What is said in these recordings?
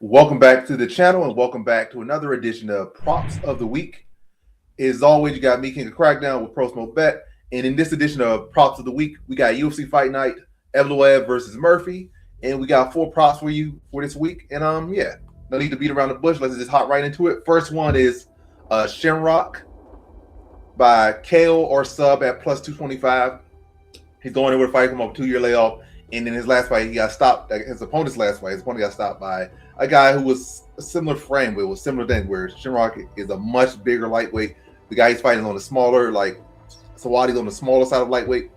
Welcome back to the channel and welcome back to another edition of Props of the Week. As always, you got me, King of Crackdown, with Pro Smoke Bet. And in this edition of Props of the Week, we got UFC Fight Night, Evloev versus Murphy. And we got 4 props for you for this week. And no need to beat around the bush. Let's just hop right into it. First one is Shamrock by KO or sub at plus 225. He's going in with a fight from a 2-year layoff. And in his last fight, he got stopped. His opponent's last fight, his opponent got stopped by a guy who was a similar frame, but it was similar thing where Shamrock is a much bigger lightweight. The guy he's fighting on the smaller, like Sawadi's on the smaller side of lightweight.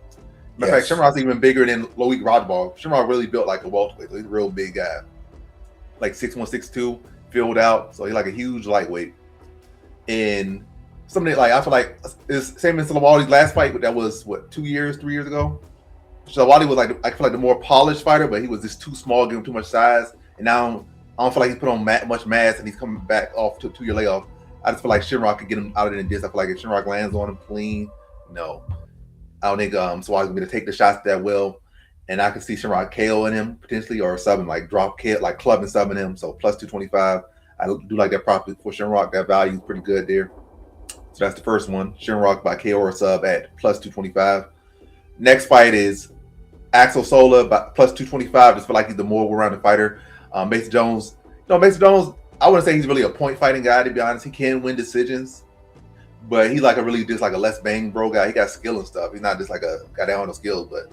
Matter of fact, Shamrock's even bigger than Loic Rajbal. Shamrock really built like a welterweight. So he's a real big guy, like 6'1", 6'2", filled out. So he's like a huge lightweight. And something like I feel like it's same as Sawadi's last fight, but that was what 3 years ago. Sawadi was like I feel like the more polished fighter, but he was just too small, giving too much size. And now I don't feel like he's put on much mass, and he's coming back off to a 2-year layoff. I just feel like Shamrock could get him out of the distance. I feel like if Shamrock lands on him clean, no, I don't think Sawadi's gonna be able to take the shots that well. And I can see Shamrock KOing him potentially, or subbing, like drop kick, like clubbing, subbing him. So plus 225. I do like that prop for Shamrock. That value is pretty good there. So that's the first one. Shamrock by KO or sub at plus 225. Next fight is Axel Sola by plus 225. Just feel like he's the more well-rounded fighter. Mason Jones, I wouldn't say he's really a point fighting guy, to be honest. He can win decisions, but he's like a less bang bro guy. He got skill and stuff. He's not just like a guy that don't have no skills, but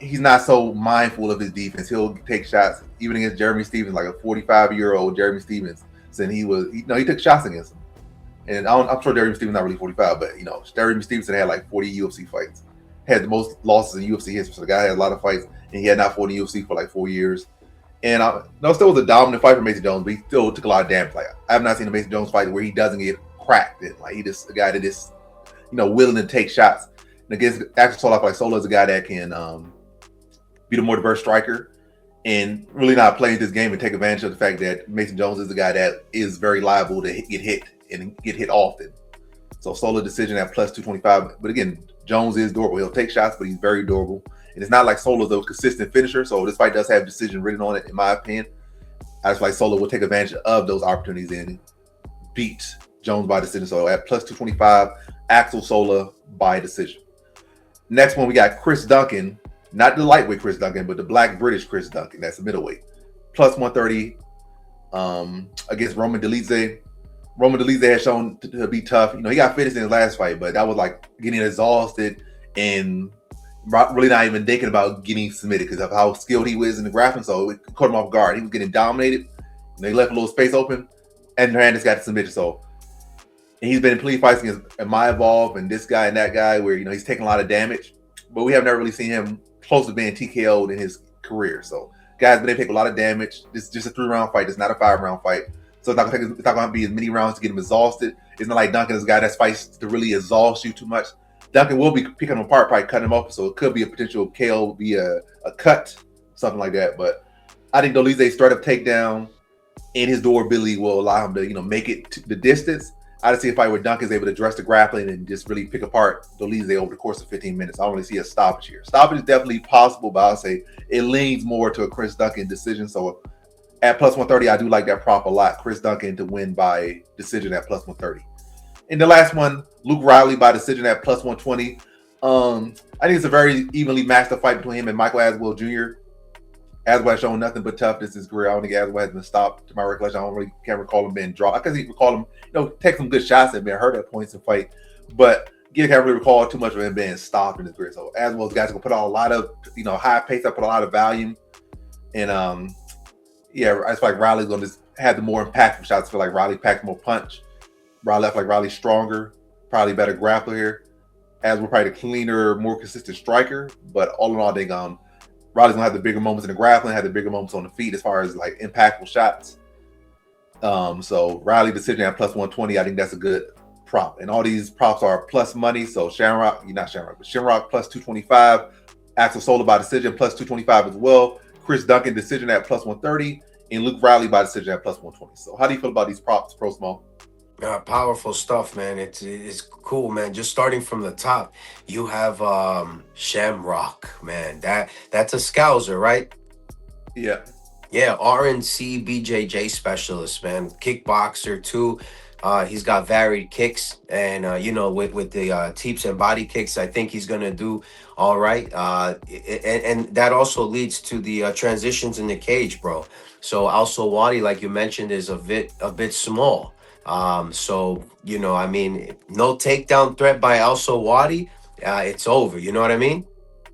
he's not so mindful of his defense. He'll take shots even against Jeremy Stephens, like a 45-year-old Jeremy Stephens. Saying he took shots against him. And I'm sure Jeremy Stephens not really 45, but Jeremy Stevenson had like 40 UFC fights. Had the most losses in UFC history. So the guy had a lot of fights, and he had not fought in UFC for like 4 years. And still was a dominant fight for Mason Jones, but he still took a lot of damage. Like I have not seen a Mason Jones fight where he doesn't get cracked. And like he just a guy that is, willing to take shots. And against Axel Sola, like Sola is a guy that can be the more diverse striker and really not play this game and take advantage of the fact that Mason Jones is a guy that is very liable to get hit and get hit often. So Sola decision at plus 225. But again, Jones is durable. He'll take shots, but he's very durable. And it's not like Solo's a consistent finisher. So this fight does have decision written on it, in my opinion. I just like Solo will take advantage of those opportunities and beat Jones by decision. So at plus 225, Axel Sola by decision. Next one, we got Chris Duncan. Not the lightweight Chris Duncan, but the black British Chris Duncan. That's the middleweight. Plus 130 against Roman Dolidze. Roman Dolidze has shown to be tough. He got finished in his last fight, but that was like getting exhausted and really not even thinking about getting submitted because of how skilled he was in the grappling. So it caught him off guard. He was getting dominated. They left a little space open, and Hernandez got submitted. So and he's been in plenty fights against Evloev and this guy and that guy where he's taking a lot of damage, but we have never really seen him close to being TKO'd in his career. So guys been able to take a lot of damage. This is just a 3-round fight. It's not a 5-round fight. So it's not going to be as many rounds to get him exhausted. It's not like Duncan is a guy that fights to really exhaust you too much. Duncan will be picking him apart, probably cutting him open. So it could be a potential KO, be a cut, something like that. But I think Dolidze's straight up takedown and his durability will allow him to make it to the distance. I just see a fight where Duncan's able to address the grappling and just really pick apart Dolidze over the course of 15 minutes. I don't really see a stoppage here. Stoppage is definitely possible, but I'll say it leans more to a Chris Duncan decision. So at plus 130, I do like that prop a lot. Chris Duncan to win by decision at plus 130. And the last one, Luke Riley by decision at plus 120. I think it's a very evenly matched fight between him and Michael Aswell Jr. Aswell has shown nothing but toughness in his career. I don't think Aswell has been stopped. To my recollection, can't recall him being dropped. I can recall him, take some good shots and been hurt at points in fight, but can't really recall too much of him being stopped in his career. So Aswell's guys gonna put on a lot of high pace. I put a lot of volume, and I just feel like Riley's gonna just have the more impactful shots. I feel like Riley packs more punch. Riley left like Riley's stronger, probably better grappler here. Aswell probably the cleaner, more consistent striker. But all in all, I think Riley's gonna have the bigger moments in the grappling, have the bigger moments on the feet as far as like impactful shots. So Riley decision at plus 120, I think that's a good prop. And all these props are plus money. So Shamrock plus 225, Axel Sola by decision plus 225 as well. Chris Duncan decision at plus 130, and Luke Riley by decision at plus 120. So how do you feel about these props, Pro Smoke? Powerful stuff, man. It's cool, man. Just starting from the top, you have Shamrock, man. That's a Scouser, right? Yeah. Yeah, RNC BJJ specialist, man. Kickboxer too. He's got varied kicks, and with the teeps and body kicks, I think he's gonna do all right. And that also leads to the transitions in the cage, bro. So also Wadi, like you mentioned, is a bit small. So I mean, no takedown threat by also Wadi. It's over. You know what I mean?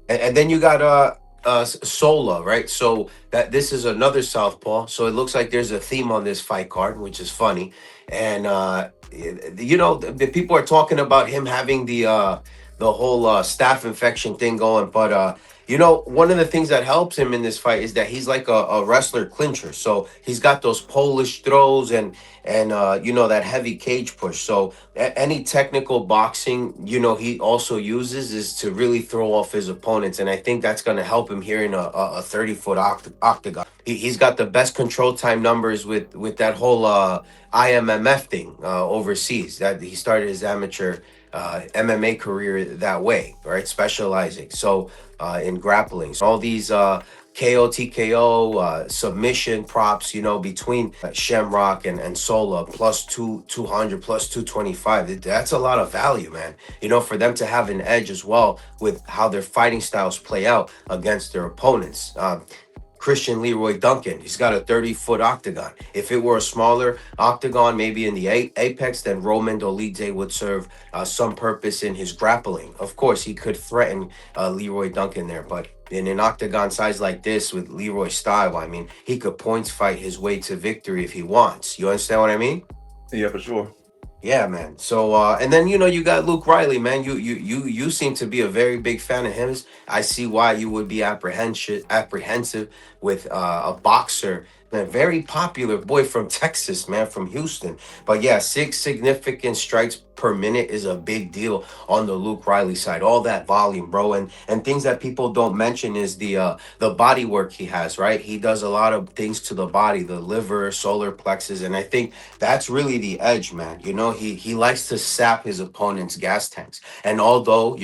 And then you got Sola, right? So that this is another southpaw. So it looks like there's a theme on this fight card, which is funny. And the people are talking about him having the whole staph infection thing going, but one of the things that helps him in this fight is that he's like a wrestler clincher. So he's got those Polish throws and that heavy cage push. So any technical boxing, he also uses is to really throw off his opponents. And I think that's going to help him here in a 30-foot octagon. He's got the best control time numbers with that whole IMMF thing overseas. That he started his amateur MMA career that way, right? Specializing. So in grappling. So all these KO, TKO, submission props, between Shamrock and Sola, plus 200, plus 225. That's a lot of value, man. For them to have an edge as well with how their fighting styles play out against their opponents. Christian Leroy Duncan, he's got a 30-foot octagon. If it were a smaller octagon, maybe in the apex, then Roman Dolidze would serve some purpose in his grappling. Of course, he could threaten Leroy Duncan there, but in an octagon size like this with Leroy's style, I mean, he could points fight his way to victory if he wants. You understand what I mean? Yeah, for sure. Yeah, man. So and then you got Luke Riley, man. You seem to be a very big fan of him. I see why you would be apprehensive with a boxer, a very popular boy from Texas, man, from Houston. But yeah, 6 significant strikes per minute is a big deal on the Luke Riley side. All that volume, bro, and things that people don't mention is the body work he has, right? He does a lot of things to the body, the liver, solar plexus, and I think that's really the edge, man. He likes to sap his opponent's gas tanks. And although,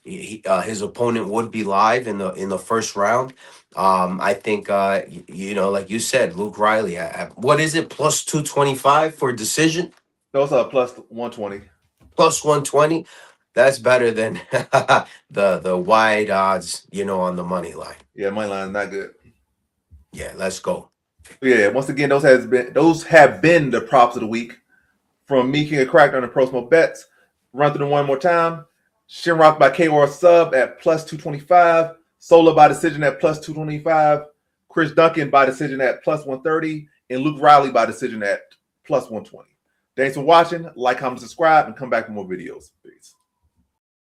his opponent would be live in the first round, I think like you said, Luke Riley, what is it, plus 225 for decision? Those are plus 120. Plus 120. That's better than the wide odds, on the money line. Yeah, money line not good. Yeah, let's go. Yeah, once again, those have been the props of the week from me, King of Crackdown and Pro Smoke Bets. Run through them one more time. Shamrock by KO sub at plus 225. Sola by decision at plus 225. Chris Duncan by decision at plus 130. And Luke Riley by decision at plus 120. Thanks for watching. Like, comment, subscribe, and come back for more videos. Peace.